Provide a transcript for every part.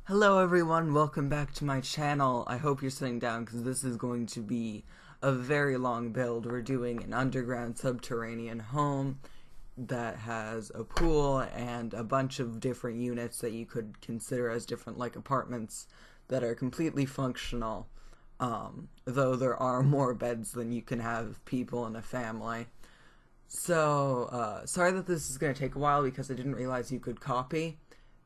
Hello everyone, welcome back to my channel. I hope you're sitting down because this is going to be a very long build. We're doing an underground subterranean home that has a pool and a bunch of different units that you could consider as different like apartments that are completely functional. Though there are more beds than you can have people in a family. So, sorry that this is going to take a while because I didn't realize you could copy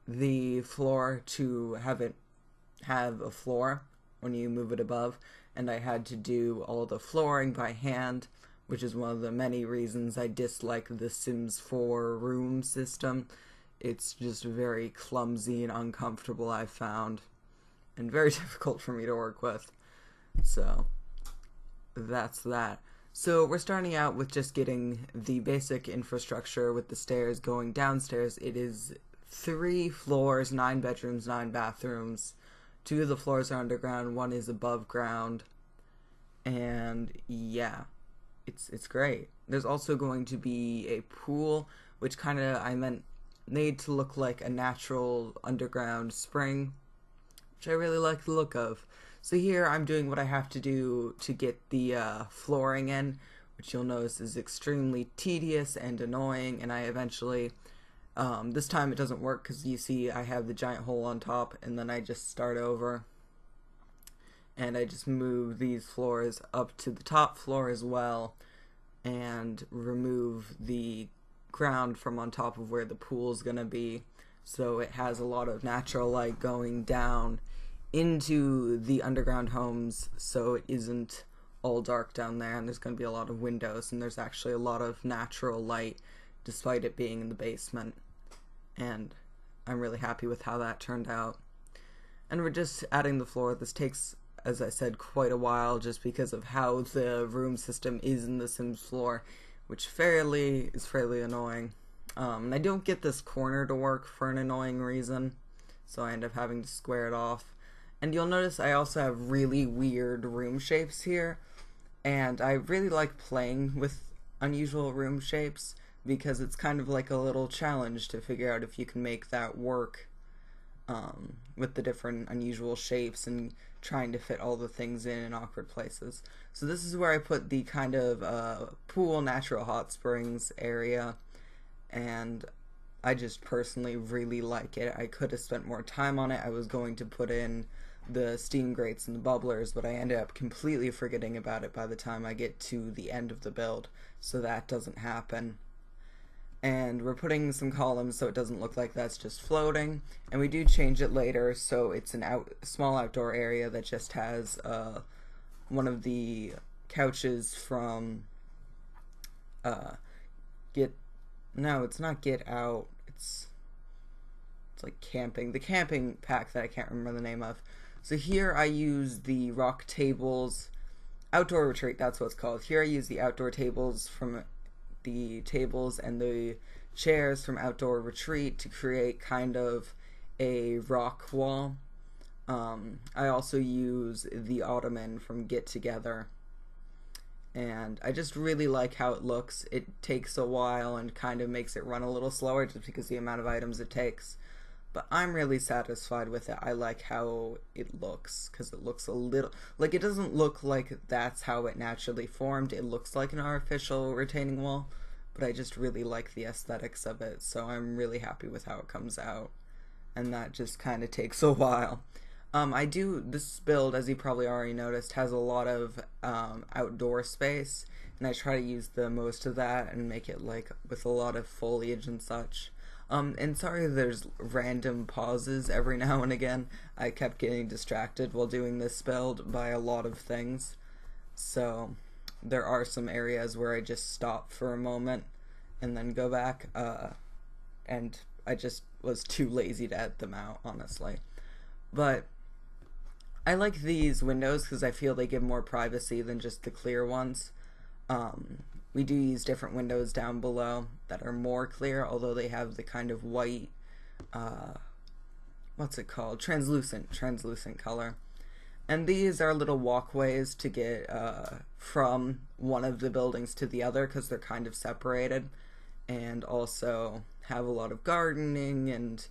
the floor to have it have a floor when you move it above, and I had to do all the flooring by hand, which is one of the many reasons I dislike the Sims 4 room system. It's just very clumsy and uncomfortable, I've found, and very difficult for me to work with. So that's that. So we're starting out with just getting the basic infrastructure with the stairs going downstairs. It is 3 floors, 9 bedrooms, 9 bathrooms. 2 of the floors are underground, 1 is above ground. And yeah, it's great. There's also going to be a pool, which made to look like a natural underground spring, which I really like the look of. So here I'm doing what I have to do to get the flooring in, which you'll notice is extremely tedious and annoying, and I eventually, this time it doesn't work because you see I have the giant hole on top, and then I just start over, and I just move these floors up to the top floor as well, and remove the ground from on top of where the pool's gonna be, so it has a lot of natural light going down into the underground homes, so it isn't all dark down there, and there's going to be a lot of windows, and there's actually a lot of natural light despite it being in the basement, and I'm really happy with how that turned out. And we're just adding the floor. This takes, as I said, quite a while just because of how the room system is in the Sims floor, which is fairly annoying. And I don't get this corner to work for an annoying reason, so I end up having to square it off. And you'll notice I also have really weird room shapes here, and I really like playing with unusual room shapes because it's kind of like a little challenge to figure out if you can make that work with the different unusual shapes and trying to fit all the things in awkward places. So this is where I put the kind of pool natural hot springs area, and I just personally really like it. I could have spent more time on it. I was going to put in the steam grates and the bubblers, but I ended up completely forgetting about it by the time I get to the end of the build, so that doesn't happen. And we're putting some columns so it doesn't look like that's just floating, and we do change it later so it's a small outdoor area that just has one of the couches from it's not Get Out, it's like camping, the camping pack that I can't remember the name of. So here I use the rock tables, outdoor retreat, that's what it's called. Here I use the outdoor tables from the tables and the chairs from outdoor retreat to create kind of a rock wall. I also use the ottoman from Get Together, and I just really like how it looks. It takes a while and kind of makes it run a little slower just because of the amount of items it takes. But I'm really satisfied with it. I like how it looks because it looks a little like, it doesn't look like that's how it naturally formed. It looks like an artificial retaining wall, but I just really like the aesthetics of it, so I'm really happy with how it comes out. And that just kind of takes a while. This build, as you probably already noticed, has a lot of outdoor space, and I try to use the most of that and make it like with a lot of foliage and such. And sorry there's random pauses every now and again. I kept getting distracted while doing this build by a lot of things. So there are some areas where I just stop for a moment and then go back, and I just was too lazy to edit them out, honestly. But I like these windows because I feel they give more privacy than just the clear ones. We do use different windows down below that are more clear, although they have the kind of white, what's it called? Translucent color. And these are little walkways to get from one of the buildings to the other because they're kind of separated, and also have a lot of gardening and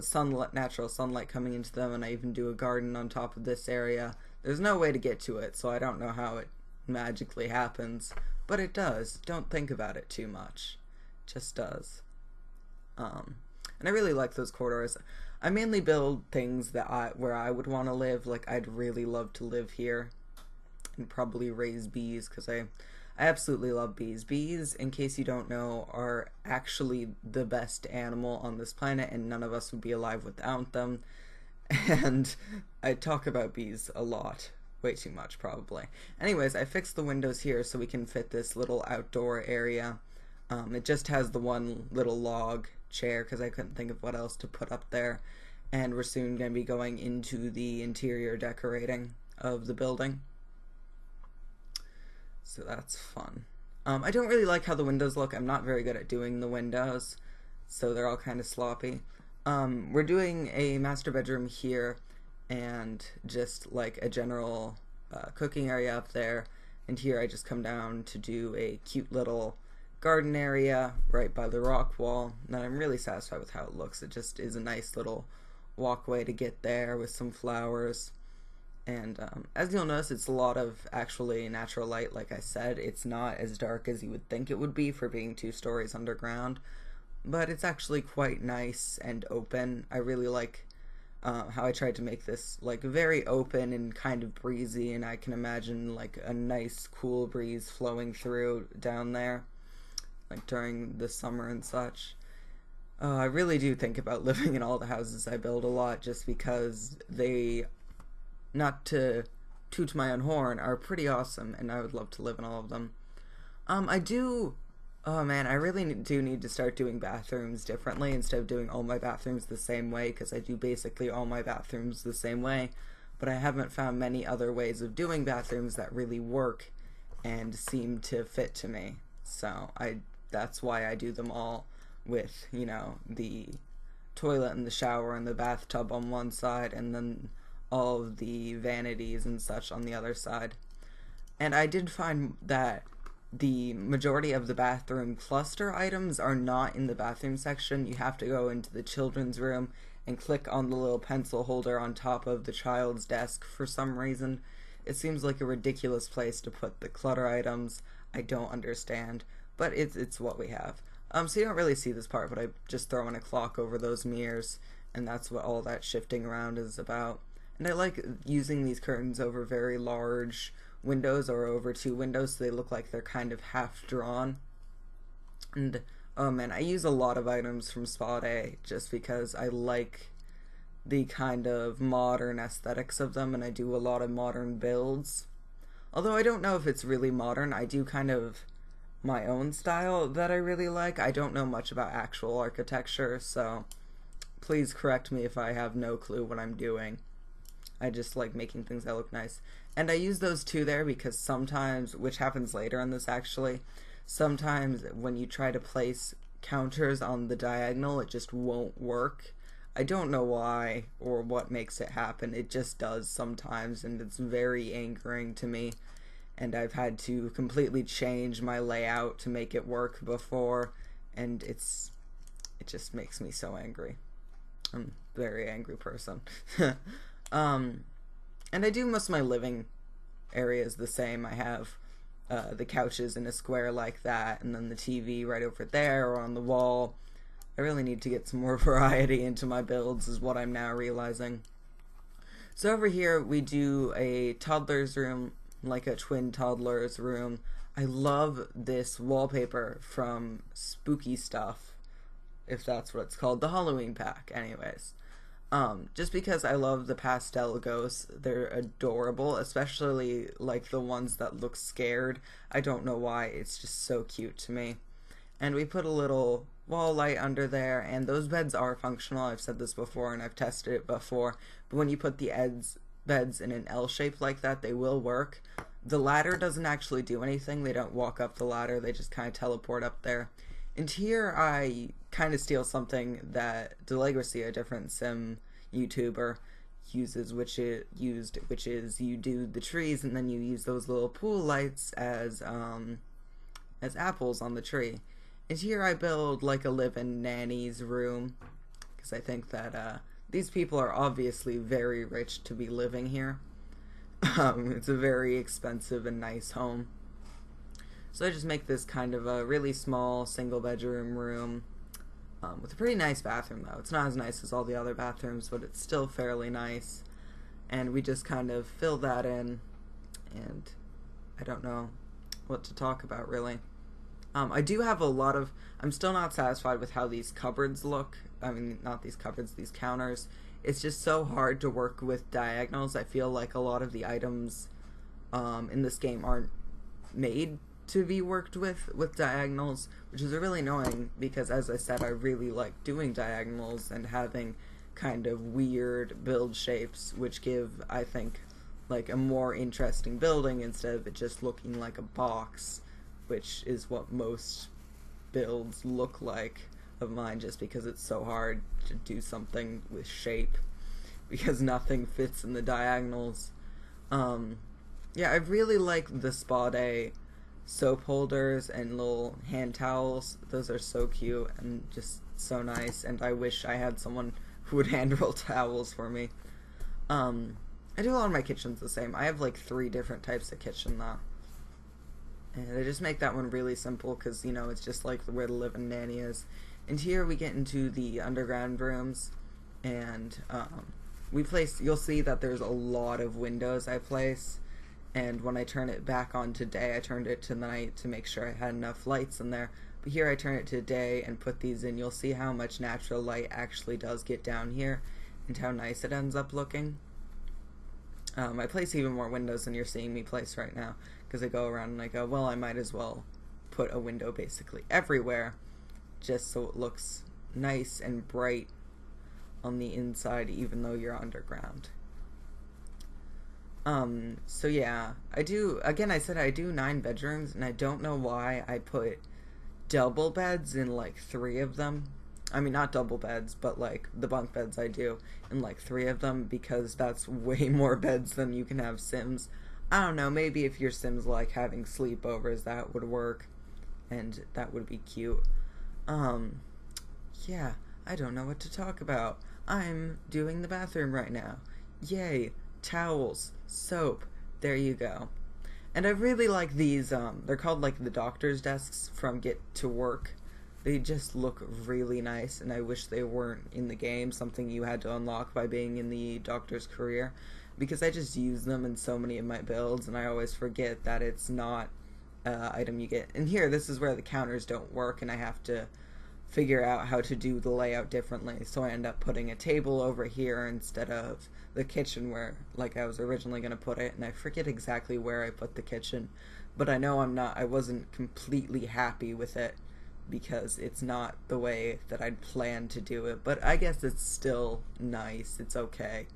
sunlight, natural sunlight coming into them, and I even do a garden on top of this area. There's no way to get to it, so I don't know how it magically happens, but it does. Don't think about it too much. It just does. And I really like those corridors. I mainly build things that where I would want to live. Like, I'd really love to live here and probably raise bees, because I absolutely love bees. Bees, in case you don't know, are actually the best animal on this planet, and none of us would be alive without them. And I talk about bees a lot. Way too much, probably. Anyways, I fixed the windows here so we can fit this little outdoor area. It just has the one little log chair because I couldn't think of what else to put up there. And we're soon going to be going into the interior decorating of the building. So that's fun. I don't really like how the windows look. I'm not very good at doing the windows, so they're all kind of sloppy. We're doing a master bedroom here and just like a general cooking area up there. And here I just come down to do a cute little garden area right by the rock wall. And I'm really satisfied with how it looks. It just is a nice little walkway to get there with some flowers. And as you'll notice, it's a lot of actually natural light. Like I said, it's not as dark as you would think it would be for being 2 stories underground, but it's actually quite nice and open. I really like how I tried to make this like very open and kind of breezy, and I can imagine like a nice cool breeze flowing through down there, like during the summer and such. I really do think about living in all the houses I build a lot, just because they, not to toot my own horn, are pretty awesome, and I would love to live in all of them. Oh man, I really do need to start doing bathrooms differently instead of doing all my bathrooms the same way, because I do basically all my bathrooms the same way, but I haven't found many other ways of doing bathrooms that really work and seem to fit to me. So that's why I do them all with, you know, the toilet and the shower and the bathtub on one side, and then all of the vanities and such on the other side. And I did find that the majority of the bathroom cluster items are not in the bathroom section. You have to go into the children's room and click on the little pencil holder on top of the child's desk for some reason. It seems like a ridiculous place to put the clutter items. I don't understand, but it's what we have. So you don't really see this part, but I just throw in a clock over those mirrors, and that's what all that shifting around is about. And I like using these curtains over very large windows or over 2 windows so they look like they're kind of half drawn. And oh man, I use a lot of items from Spot A just because I like the kind of modern aesthetics of them, and I do a lot of modern builds. Although I don't know if it's really modern. I do kind of my own style that I really like. I don't know much about actual architecture, so please correct me if I have no clue what I'm doing. I just like making things that look nice. And I use those 2 there because sometimes, which happens later in this actually, sometimes when you try to place counters on the diagonal, it just won't work. I don't know why or what makes it happen. It just does sometimes, and it's very angering to me. And I've had to completely change my layout to make it work before, and it just makes me so angry. I'm a very angry person. And I do most of my living areas the same. I have the couches in a square like that, and then the TV right over there or on the wall. I really need to get some more variety into my builds, is what I'm now realizing. So over here we do a toddler's room, like a twin toddler's room. I love this wallpaper from Spooky Stuff, if that's what it's called, the Halloween pack, anyways. Just because I love the pastel ghosts. They're adorable, especially like the ones that look scared. I don't know why, it's just so cute to me. And we put a little wall light under there, and those beds are functional. I've said this before and I've tested it before, but when you put the beds in an L shape like that, they will work. The ladder doesn't actually do anything. They don't walk up the ladder, they just kind of teleport up there. And here I kind of steal something that Delegacy, a different sim YouTuber, uses, which is you do the trees and then you use those little pool lights as apples on the tree. And here I build like a live-in nanny's room, because I think that these people are obviously very rich to be living here. It's a very expensive and nice home. So I just make this kind of a really small single bedroom room with a pretty nice bathroom, though. It's not as nice as all the other bathrooms, but it's still fairly nice. And we just kind of fill that in, and I don't know what to talk about, really. I do have a lot of... I'm still not satisfied with how these cupboards look. I mean, not these cupboards, these counters. It's just so hard to work with diagonals. I feel like a lot of the items in this game aren't made to be worked with diagonals, which is really annoying because, as I said, I really like doing diagonals and having kind of weird build shapes, which give, I think, like a more interesting building instead of it just looking like a box, which is what most builds look like of mine, just because it's so hard to do something with shape because nothing fits in the diagonals. Yeah, I really like the spa day soap holders and little hand towels. Those are so cute and just so nice, and I wish I had someone who would hand roll towels for me. I do a lot of my kitchens the same. I have like 3 different types of kitchen though. And I just make that one really simple because, you know, it's just like where the living nanny is. And here we get into the underground rooms, and you'll see that there's a lot of windows I place, and when I turn it back on to day, I turned it to night to make sure I had enough lights in there. But here I turn it to day and put these in. You'll see how much natural light actually does get down here and how nice it ends up looking. I place even more windows than you're seeing me place right now, because I go around and I go, well, I might as well put a window basically everywhere, just so it looks nice and bright on the inside, even though you're underground. So yeah, I said I do 9 bedrooms, and I don't know why I put double beds in like 3 of them. I mean, not double beds, but like the bunk beds I do in like 3 of them, because that's way more beds than you can have Sims. I don't know, maybe if your Sims like having sleepovers, that would work, and that would be cute. Yeah, I don't know what to talk about. I'm doing the bathroom right now. Yay, towels, soap, there you go. And I really like these, they're called like the doctor's desks from Get to Work. They just look really nice, and I wish they weren't in the game, something you had to unlock by being in the doctor's career, because I just use them in so many of my builds, and I always forget that it's not an item you get. And here, this is where the counters don't work, and I have to figure out how to do the layout differently, so I end up putting a table over here instead of the kitchen where, like, I was originally going to put it, and I forget exactly where I put the kitchen, but I know I wasn't completely happy with it, because it's not the way that I'd planned to do it, but I guess it's still nice, it's okay.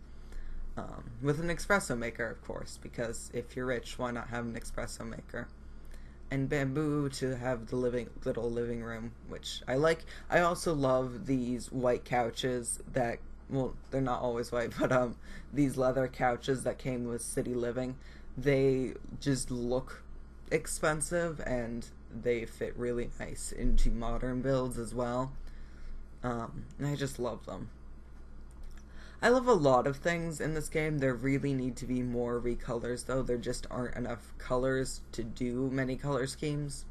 With an espresso maker, of course, because if you're rich, why not have an espresso maker? And bamboo to have the little living room, which I like. I also love these white couches that, well, they're not always white, but these leather couches that came with City Living. They just look expensive, and they fit really nice into modern builds as well. And I just love them. I love a lot of things in this game. There really need to be more recolors, though. There just aren't enough colors to do many color schemes,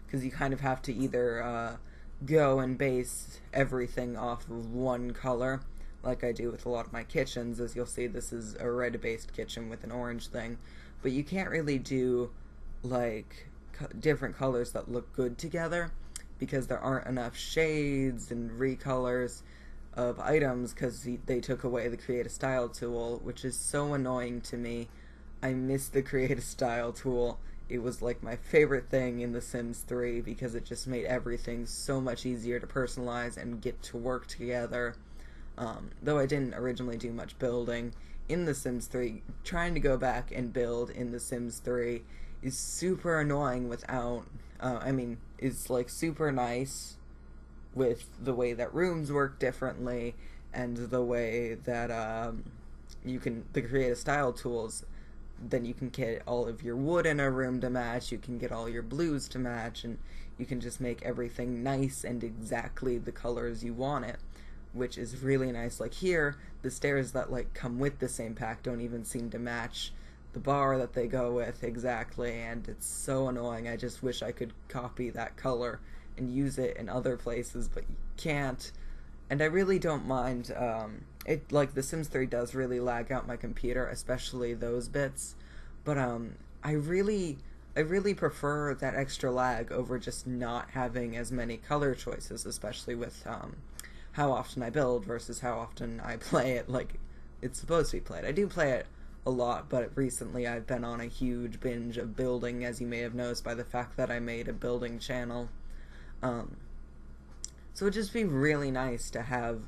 because you kind of have to either go and base everything off of one color, like I do with a lot of my kitchens. As you'll see, this is a red-based kitchen with an orange thing, but you can't really do like different colors that look good together, because there aren't enough shades and recolors of items, because they took away the create a style tool, which is so annoying to me. I miss the create a style tool. It was like my favorite thing in The Sims 3, because it just made everything so much easier to personalize and get to work together. Though I didn't originally do much building in The Sims 3, trying to go back and build in The Sims 3 is super annoying without, it's like super nice with the way that rooms work differently, and the way that the create a style tools, then you can get all of your wood in a room to match, you can get all your blues to match, and you can just make everything nice and exactly the colors you want it. which is really nice. Like here, the stairs that like come with the same pack don't even seem to match the bar that they go with exactly, and it's so annoying. I just wish I could copy that color and use it in other places, but you can't. And I really don't mind, it, like, The Sims 3 does really lag out my computer, especially those bits, but, I really prefer that extra lag over just not having as many color choices, especially with, how often I build versus how often I play it like it's supposed to be played. I do play it a lot, but recently I've been on a huge binge of building, as you may have noticed by the fact that I made a building channel. So it'd just be really nice to have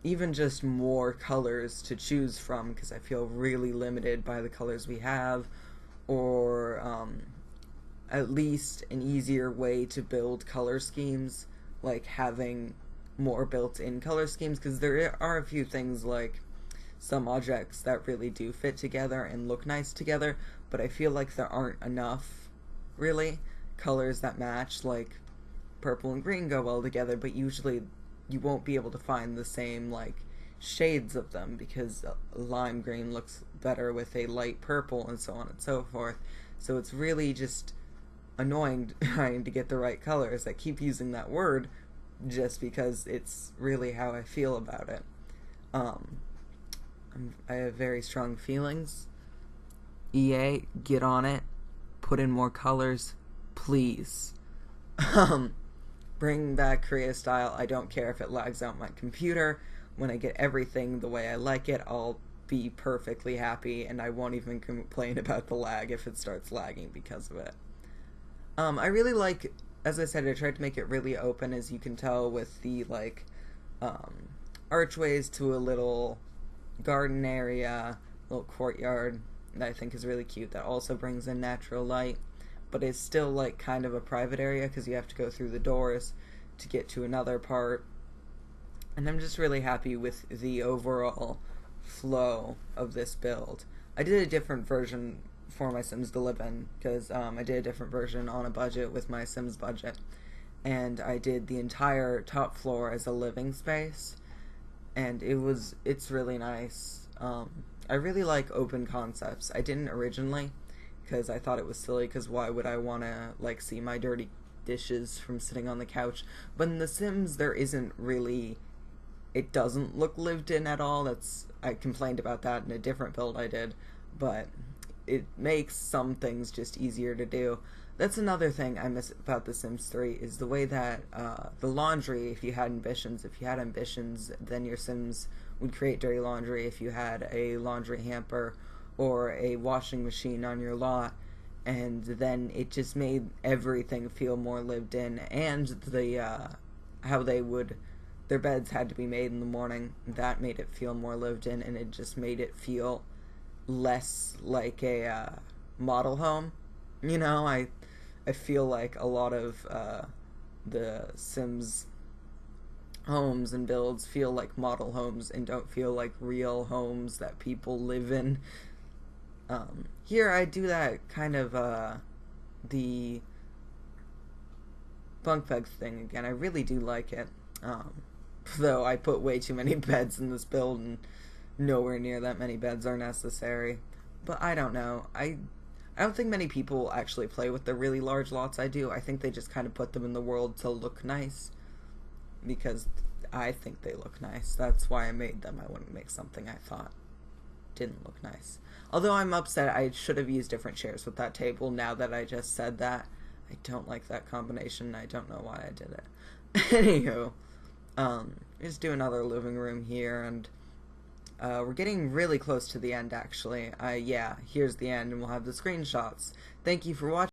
even just more colors to choose from, because I feel really limited by the colors we have, or at least an easier way to build color schemes, like having more built-in color schemes, because there are a few things like some objects that really do fit together and look nice together, but I feel like there aren't enough, really, colors that match. Like, purple and green go well together, but usually you won't be able to find the same, like, shades of them, because lime green looks better with a light purple and so on and so forth. So it's really just annoying trying to get the right colors. I keep using that word just because it's really how I feel about it. I have very strong feelings. EA, get on it. Put in more colors, please. Bring back Korea style. I don't care if it lags out my computer. When I get everything the way I like it, I'll be perfectly happy, and I won't even complain about the lag if it starts lagging because of it. I really like, as I said, I tried to make it really open, as you can tell, with the, like, archways to a little garden area, little courtyard that I think is really cute, that also brings in natural light, but is still, like, kind of a private area, because you have to go through the doors to get to another part. And I'm just really happy with the overall flow of this build. I did a different version for my Sims to live in, because I did a different version on a budget with my Sims budget, and I did the entire top floor as a living space, and it's really nice. I really like open concepts. I didn't originally, because I thought it was silly, because why would I want to, like, see my dirty dishes from sitting on the couch? But in The Sims, there isn't really, it doesn't look lived in at all. I complained about that in a different build I did, but it makes some things just easier to do. That's another thing I miss about The Sims 3, is the way that the laundry, if you had ambitions, then your Sims would create dirty laundry if you had a laundry hamper or a washing machine on your lot, and then it just made everything feel more lived in. And the how their beds had to be made in the morning, that made it feel more lived in, and it just made it feel less like a model home. You know, I feel like a lot of the Sims homes and builds feel like model homes and don't feel like real homes that people live in. Here I do that kind of the bunk bed thing again. I really do like it. Though I put way too many beds in this build, and nowhere near that many beds are necessary. But I don't know. I don't think many people actually play with the really large lots I do. I think they just kind of put them in the world to look nice, because I think they look nice. That's why I made them. I wouldn't make something I thought didn't look nice. Although I'm upset, I should have used different chairs with that table now that I just said that. I don't like that combination. I don't know why I did it. Anywho, just do another living room here, and we're getting really close to the end, actually. Yeah, here's the end, and we'll have the screenshots. Thank you for watching.